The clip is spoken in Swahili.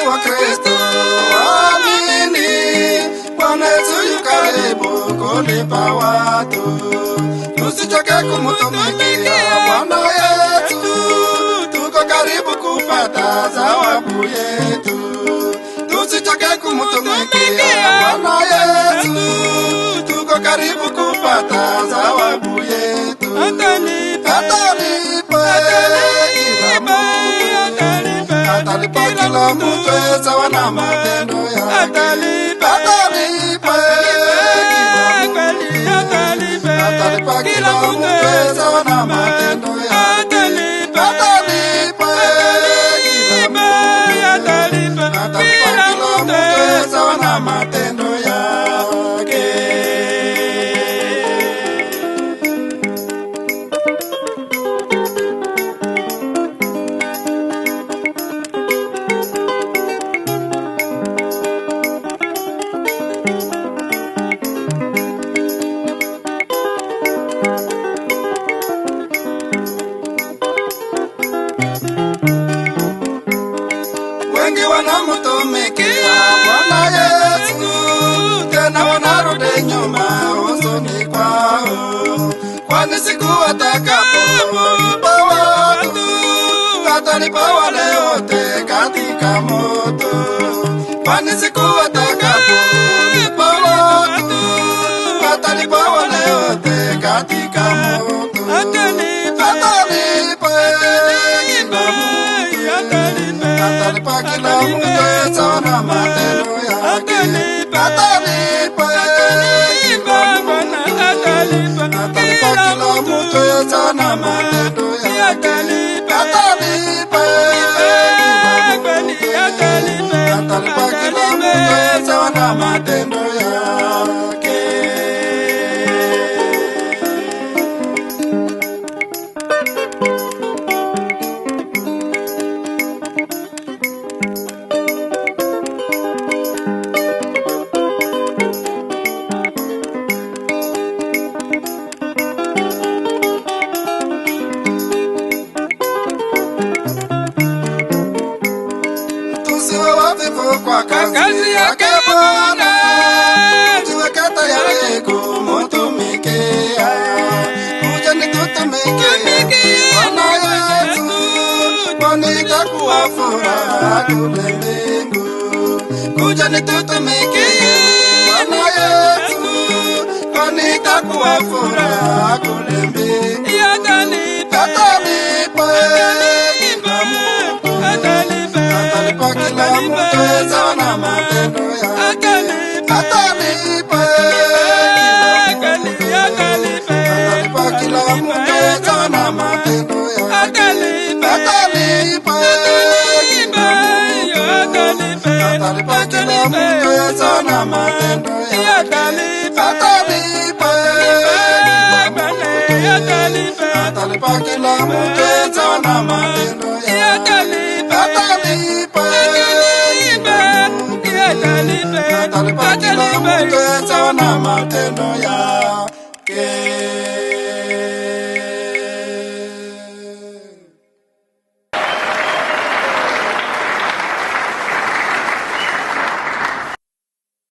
wa Kristo, amini, Bwana Yesu yu karibu kulipa watu. Tusichoke kumtumikia Bwana Yesu, tuko karibu kupata thawabu yetu. Tusichoke kumtumikia Bwana Yesu, tuko karibu kupata thawabu yetu. Atalipa kila mtu sawa na matendo yake. Atalipa kila mtu sawa na matendo yake. Atalipa kila mtu sawa na matendo yake. Wengi wanamtumikia Bwana Yesu, tena wanarudi nyuma huzuni kwao, kwani siku atakapolipa watu, atalipa wale wote katika moto. Kwani siku atakapolipa watu, atalipa wale wote katika moto. Atalipa kila mtu sawa na matendo yake. Atalipa kila mtu sawa na matendo yake. Atalipa kila mtu sawa na matendo yake. Kwa kazi yake Bwana, tuweke tayari kumtumikia. Kuja nitutumikie Bwana Yesu, kwani itakuwa furaha kule mbingu. Kuja nitutumikie Bwana Yesu, kwani itakuwa furaha kule mbingu. Atalipa kila mtu sawa na matendo yake. Atalipa kila mtu sawa na matendo yake. Atalipa kila mtu sawa na matendo yake. Atalipa kila mtu sawa na matendo yake.